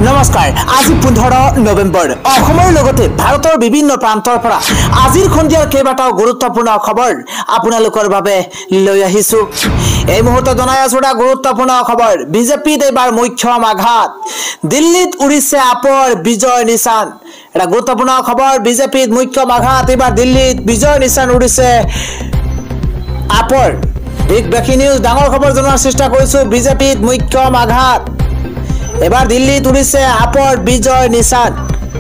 নমস্কাৰ আজি 15 নৱেম্বৰ অসমৰ লগতে ভাৰতৰ বিভিন্ন প্ৰান্তৰ পৰা আজিৰ খন্দিয়াৰ কেইবাটাও গুৰুত্বপূৰ্ণ খবৰ আপোনালোকৰ বাবে লৈ আহিছো এই মুহূৰ্তত জনাই আছো এটা গুৰুত্বপূৰ্ণ খবৰ বিজেপিত এবাৰ মুখ্যম আঘাত দিল্লীত উৰিছে আপৰ বিজয় নিশান এটা গুৰুত্বপূৰ্ণ খবৰ বিজেপিত মুখ্যম আঘাত এবাৰ দিল্লীত বিজয় নিশান উৰিছে আপৰ বিগ ব্ৰেকিং নিউজ ডাঙৰ খবৰ জনাৰ চেষ্টা কৰিছো বিজেপিত মুখ্যম আঘাত এবাৰ দিল্লীত উৰিছে আপৰ বিজয় নিশান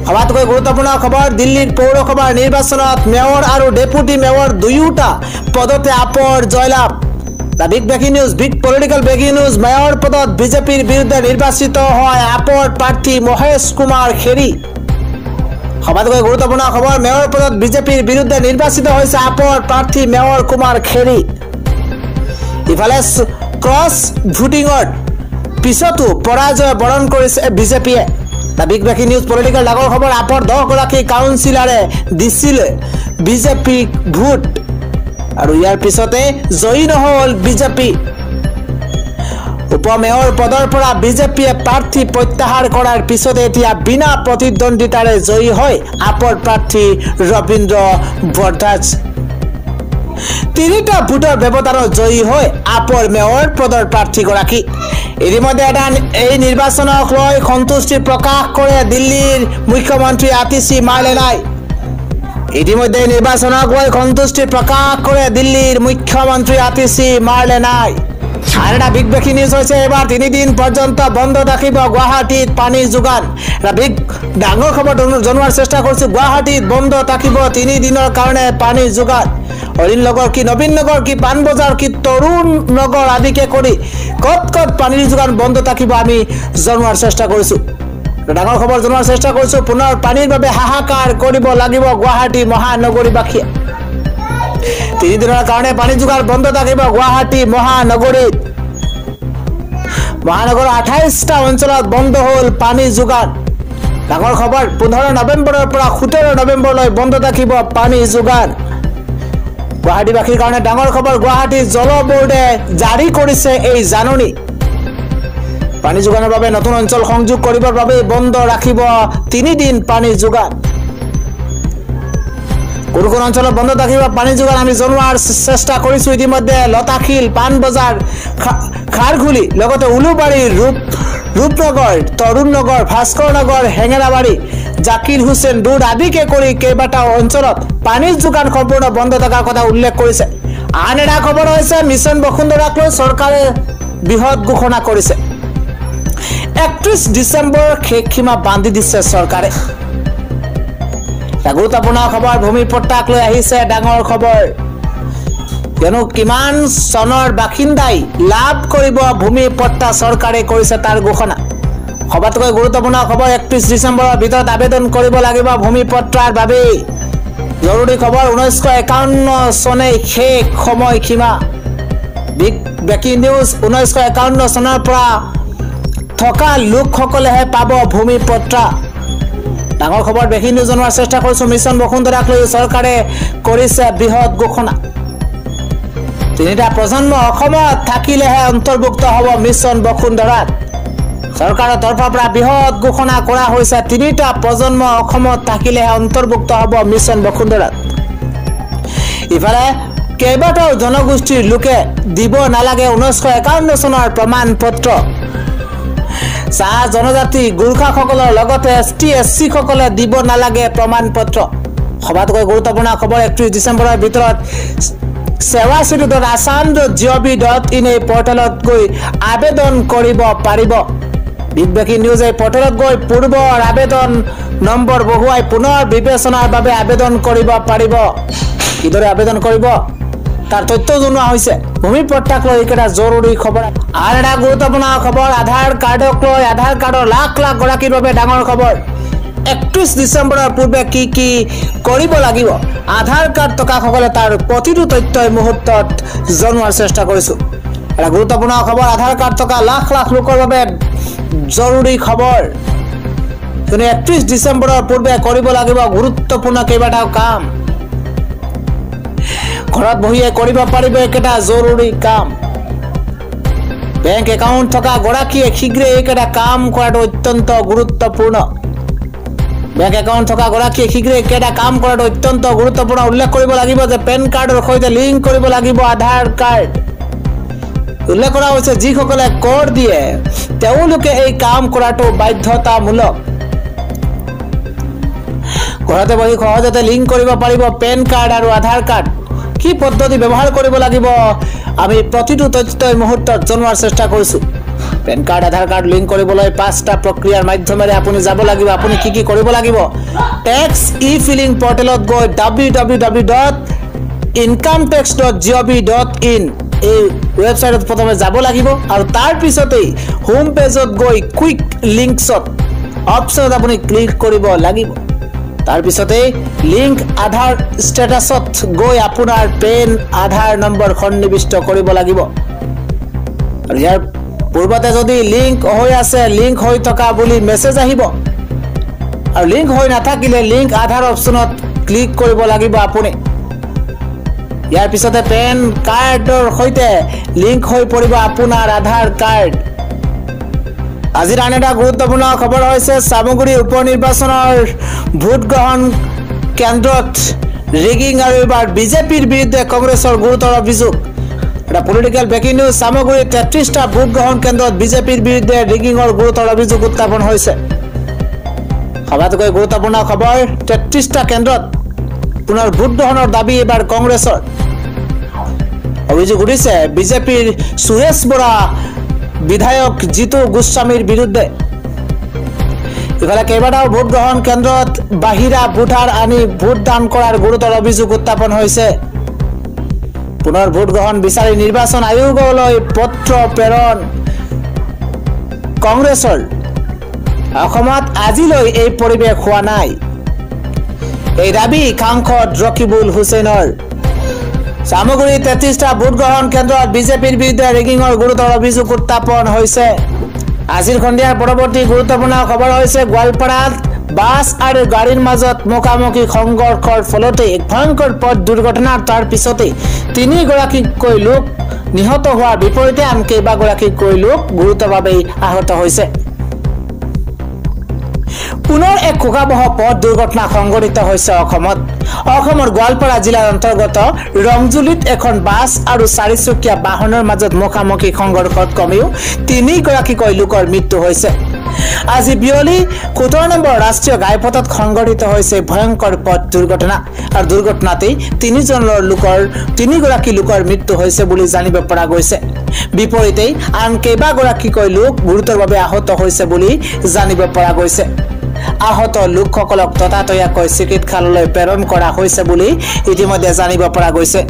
সবাতকৈ গুৰুত্বপূৰ্ণ খবৰ দিল্লীৰ পৌৰসভাৰ নিৰ্বাচনত মেয়ৰ আৰু ডেপুটি মেয়ৰ দুয়োটা পদতে আপৰ জয়লাভ big breaking news big political breaking news mayor পদত বিজেপিৰ বিৰুদ্ধে নিৰ্বাচিত হয় আপৰ প্ৰাৰ্থী মহেশ কুমাৰ খেৰী সবাতকৈ গুৰুত্বপূৰ্ণ খবৰ মেয়ৰ পদত বিজেপিৰ বিৰুদ্ধে নিৰ্বাচিত হৈছে আপৰ প্ৰাৰ্থী মেয়ৰ কুমাৰ খেৰী ইফালে ক্ৰছ ভোটিঙত পিছতো পৰাজয় বৰণ কৰিছে বিজেপিয়ে বিগ ব্ৰেকিং নিউজ পলিটিক্যাল ডাঙৰ খবৰ আপৰ 10 গৰাকী কাউন্সিলৰে দিছিলে বিজেপিক ভোট আৰু ইয়াৰ পিছতে জয়ী নহল বিজেপি উপমেয়ৰ পদৰ পৰা বিজেপিয়ে প্ৰাৰ্থী প্ৰত্যাহাৰ কৰাৰ পিছতে এতিয়া বিনা প্ৰতিদ্বন্দ্বিতাৰে জয়ী হয় আপৰ প্ৰাৰ্থী ৰবীন্দ্ৰ ভৰদ্বাজ তিনিটা ভোটৰ ব্যৱধানত জয়ী হয় আপৰ মেয়ৰ পদৰ প্ৰাৰ্থীগৰাকী ইতিমধ্যে এই নিৰ্বাচনক লৈ সন্তুষ্টি প্ৰকাশ কৰে দিল্লীৰ মুখ্যমন্ত্ৰী আতিশী মাৰ্লেনাই ইতিমধ্যে নিৰ্বাচনক লৈ সন্তুষ্টি প্ৰকাশ কৰে দিল্লীৰ মুখ্যমন্ত্ৰী আতিশী মাৰ্লেনাই আৰু এটা বিগ ব্ৰেকিং নিউজ হৈছে এবাৰ 3 দিন পৰ্যন্ত বন্ধ থাকিব গুৱাহাটীত পানী যোগান এটা বিগ ডাঙৰ খবৰ জনোৱাৰ চেষ্টা কৰিছো গুৱাহাটীত বন্ধ থাকিব 3 দিনৰ কাৰণে পানী যোগান অৰিন নগৰ কি নবীন নগৰ কি পানবজাৰ কি তৰুণ নগৰ আদিকে কৰি কত পানীৰ যোগান বন্ধ থাকিব আমি জনোৱাৰ চেষ্টা কৰিছো ডাঙৰ খবৰ জনোৱাৰ চেষ্টা কৰিছো পুনৰ পানীৰ বাবে হাহাকাৰ কৰিব লাগিব গুৱাহাটী মহানগৰীবাসীয়ে 3 দিনৰ কাৰণে পানী যোগান বন্ধ থাকিব গুৱাহাটী মহানগৰীত মহানগৰৰ 28টা অঞ্চলত বন্ধ হল পানী যোগান ডাঙৰ খবৰ 15 নৱেম্বৰৰ পৰা 17 নৱেম্বৰলৈ বন্ধ থাকিব পানী যোগান গুৱাহাটীবাসীৰ কাৰণে ডাঙৰ খবৰ গুৱাহাটী জল বোৰ্ডে জাৰি কৰিছে এই জাননী পানী যোগানৰ বাবে নতুন অঞ্চল সংযোগ কৰিবৰ বাবে বন্ধ ৰাখিব 3 দিন পানী যোগান কোন অঞ্চলত বন্ধ থাকিব পানী যোগান আমি জনোৱাৰ চেষ্টা কৰিছো ইতিমধ্যে লতাখিল পানবজাৰ খাৰঘুলি লগতে উলুবাৰী ৰূপনগৰ তৰুণ নগৰ ভাস্কৰ নগৰ হেঙেৰাবাৰী জাকিৰ হুছেইন ৰোড আদিকে কৰি কেইবাটাও অঞ্চলত পানীৰ যোগান সম্পূৰ্ণ বন্ধ থকাৰ কথা উল্লেখ কৰিছে আন এটা খবৰ হৈছে মিছন বসুন্ধৰাক লৈ চৰকাৰে বৃহৎ ঘোষণা কৰিছে 31 ডিসেম্বৰ শেষ সীমা বান্ধি দিছে চৰকাৰে গুৰুত্বপূৰ্ণ খবৰ ভূমি পট্টাক লৈ আহিছে ডাঙৰ খবৰ কিয়নো কিমান চনৰ বাসিন্দাই লাভ কৰিব ভূমি পট্টা চৰকাৰে কৰিছে তাৰ ঘোষণা সবাতকৈ গুৰুত্বপূৰ্ণ খবৰ 31 ডিসেম্বৰৰ ভিতৰত আবেদন কৰিব লাগিব ভূমি পট্টাৰ বাবে জৰুৰী খবৰ 1951 চনে শেষ সময়সীমা বিগ ব্ৰেকিং নিউজ 1951 চনৰ পৰা থকা লোকসকলেহে পাব ভূমি পট্টা ডাঙৰ খবৰ ব্ৰেকিং নিউজ জনোৱাৰ চেষ্টা কৰিছো মিছন বসুন্ধৰাক লৈ চৰকাৰে কৰিছে বৃহৎ ঘোষণা তিনিটা প্ৰজন্ম অসমত থাকিলেহে অন্তৰ্ভুক্ত হ'ব মিছন বসুন্ধৰাত চৰকাৰৰ তৰফৰ পৰা বৃহৎ ঘোষণা কৰা হৈছে তিনিটা প্ৰজন্ম অসমত থাকিলেহে অন্তৰ্ভুক্ত হ'ব মিছন বসুন্ধৰাত ইফালে কেইবাটাও জনগোষ্ঠীৰ লোকে দিব নালাগে 1951 চনৰ প্ৰমাণ পত্ৰ চাহ জনজাতি গুৰ্খাসকলৰ লগতে এছটি এছচি সকলে দিব নালাগে প্ৰমাণ পত্ৰ সবাতকৈ গুৰুত্বপূৰ্ণ খবৰ 31 ডিসেম্বৰৰ ভিতৰত sevasitu.assam.gov.in এই পৰ্টেলত গৈ আবেদন কৰিব পাৰিব বিগ ব্ৰেকিং নিউজ এই পৰ্টেলত গৈ পূৰ্বৰ আবেদন নম্বৰ বহুৱাই পুনৰ বিবেচনাৰ বাবে আবেদন কৰিব পাৰিব কিদৰে আবেদন কৰিব তাৰ তথ্য জনোৱা হৈছে ভূমি পট্টাক লৈ এটা জৰুৰী খবৰ আৰু এটা গুৰুত্বপূৰ্ণ খবৰ আধাৰ কাৰ্ডক লৈ আধাৰ কাৰ্ডৰ লাখ লাখ গৰাকীৰ বাবে ডাঙৰ খবৰ 31 ডিসেম্বৰৰ পূৰ্বে কি কৰিব লাগিব আধাৰ কাৰ্ড থকা সকলে তাৰ প্ৰতিটো তথ্য এই মুহূৰ্তত জনোৱাৰ চেষ্টা কৰিছো এটা গুৰুত্বপূৰ্ণ খবৰ আধাৰ কাৰ্ড থকা লাখ লাখ লোকৰ বাবে জৰুৰী খবৰ 31 ডিসেম্বৰৰ পূৰ্বে কৰিব লাগিব গুৰুত্বপূৰ্ণ কেইবাটাও কাম ঘৰত বহিয়ে কৰিব পাৰিব এটা জৰুৰী কাম বেংক একাউণ্ট থকা গৰাকীয়ে শীঘ্ৰে এইকেইটা কাম কৰাটো অত্যন্ত গুৰুত্বপূৰ্ণ বেংক একাউণ্ট থকা গৰাকীয়ে শীঘ্ৰে এইকেইটা কাম কৰাটো অত্যন্ত গুৰুত্বপূৰ্ণ উল্লেখ কৰিব লাগিব যে পেন কাৰ্ডৰ সৈতে লিংক কৰিব লাগিব আধাৰ কাৰ্ড উল্লেখ কৰা হৈছে যিসকলে কৰ দিয়ে তেওঁলোকে এই কাম কৰাটো বাধ্যতামূলক ঘৰতে বহি সহজতে লিংক কৰিব পাৰিব পেন কাৰ্ড আৰু আধাৰ কাৰ্ড কি পদ্ধতি ব্যৱহাৰ কৰিব লাগিব আমি প্ৰতিটো তথ্য এই মুহূৰ্তত জনোৱাৰ চেষ্টা কৰিছো পেন কাৰ্ড আধাৰ কাৰ্ড লিংক কৰিবলৈ 5টা প্ৰক্ৰিয়াৰ মাধ্যমেৰে আপুনি যাব লাগিব আপুনি কি কৰিব লাগিব ট্যাক্স ই-ফিলিং পৰ্টেলত গৈ www.incometax.gov.in এই ওয়েবসাইটত প্ৰথমে যাব লাগিব আৰু তাৰ পিছতেই হোম পেজত গৈ কুইক লিংকছত অপচনত আপুনি ক্লিক কৰিব লাগিব তাৰ পিছতে লিংক আধাৰ ষ্টেটাছত গৈ আপোনাৰ পেন আধাৰ নম্বৰ সন্নিবিষ্ট কৰিব লাগিব আৰু ইয়াৰ পূৰ্বতে যদি লিংক হৈ আছে লিংক হৈ থকা বুলি মেছেজ আহিব আৰু লিংক হৈ নাথাকিলে লিংক আধাৰ অপচনত ক্লিক কৰিব লাগিব আপুনি ইয়াৰ পিছতে পেন কাৰ্ডৰ সৈতে লিংক হৈ পৰিব আপোনাৰ আধাৰ কাৰ্ড আজিৰ আন এটা গুৰুত্বপূৰ্ণ খবৰ হৈছে সামগ্ৰী উপনিৰ্বাচনৰ ভোট গ্ৰহণ কেন্দ্ৰত ৰিগিং আৰু এবাৰ বিজেপিৰ বিৰুদ্ধে কংগ্ৰেছৰ গুৰুতৰ অভিযোগ এটা পলিটিক্যাল ব্ৰেকিং নিউজ সামগ্ৰী 33টা ভোট গ্ৰহণ কেন্দ্ৰত বিজেপিৰ বিৰুদ্ধে ৰিগিংৰ গুৰুতৰ অভিযোগ উত্থাপন হৈছে সবাতোকৈ গুৰুত্বপূৰ্ণ খবৰ 33টা কেন্দ্ৰত পুনৰ ভোট গ্ৰহণৰ দাবী এবাৰ কংগ্ৰেছৰ অভিযোগ উঠিছে বিজেপিৰ সুৰেশ বৰা বিধায়ক জিতু গোস্বামীৰ বিৰুদ্ধে ইফালে কেইবাটাও ভোট গ্ৰহণ কেন্দ্ৰত বাহিৰা ভোটাৰ আনি ভোট দান কৰাৰ গুৰুতৰ অভিযোগ উত্থাপন হৈছে পুনৰ ভোট গ্ৰহণ বিচাৰি নিৰ্বাচন আয়োগলৈ পত্ৰ প্ৰেৰণ কংগ্ৰেছৰ অসমত আজিলৈ এই পৰিৱেশ হোৱা নাই এই দাবী সাংসদ ৰকিবুল হুছেইনৰ সামগ্ৰী 33টা ভোট গ্ৰহণ কেন্দ্ৰত বিজেপিৰ বিৰুদ্ধে ৰেগিংৰ গুৰুতৰ অভিযোগ উত্থাপন হৈছে আজিৰ সন্ধিয়াৰ পৰৱৰ্তী গুৰুত্বপূৰ্ণ খবৰ হৈছে গোৱালপাৰাত বাছ আৰু গাড়ীৰ মাজত মুখামুখি সংঘৰ্ষৰ ফলতে এক ভয়ংকৰ পথ দুৰ্ঘটনাৰ তাৰ পিছতে 3 গৰাকীকৈ লোক নিহত হোৱাৰ বিপৰীতে আন কেইবাগৰাকীকৈ লোক গুৰুতৰভাৱে আহত হৈছে পুনৰ এক ভয়াবহ পথ দুৰ্ঘটনা সংঘটিত হৈছে অসমৰ গোৱালপাৰা জিলাৰ অন্তৰ্গত ৰংজুলিত এখন বাছ আৰু 4চকীয়া বাহনৰ মাজত মুখামুখি সংঘৰ্ষত কমেও 3 গৰাকীকৈ লোকৰ মৃত্যু হৈছে আজি বিয়লি 17 নম্বৰ ৰাষ্ট্ৰীয় ঘাইপথত সংঘটিত হৈছে ভয়ংকৰ পথ দুৰ্ঘটনা আৰু দুৰ্ঘটনাতে 3 গৰাকী লোকৰ মৃত্যু হৈছে বুলি জানিব পৰা গৈছে বিপৰীতে আন কেইবাগৰাকীকৈ লোক গুৰুতৰভাৱে আহত হৈছে বুলি জানিব পৰা গৈছে আহত লোকসকলক ততাতৈয়াকৈ চিকিৎসালয়লৈ প্ৰেৰণ কৰা হৈছে বুলি ইতিমধ্যে জানিব পৰা গৈছে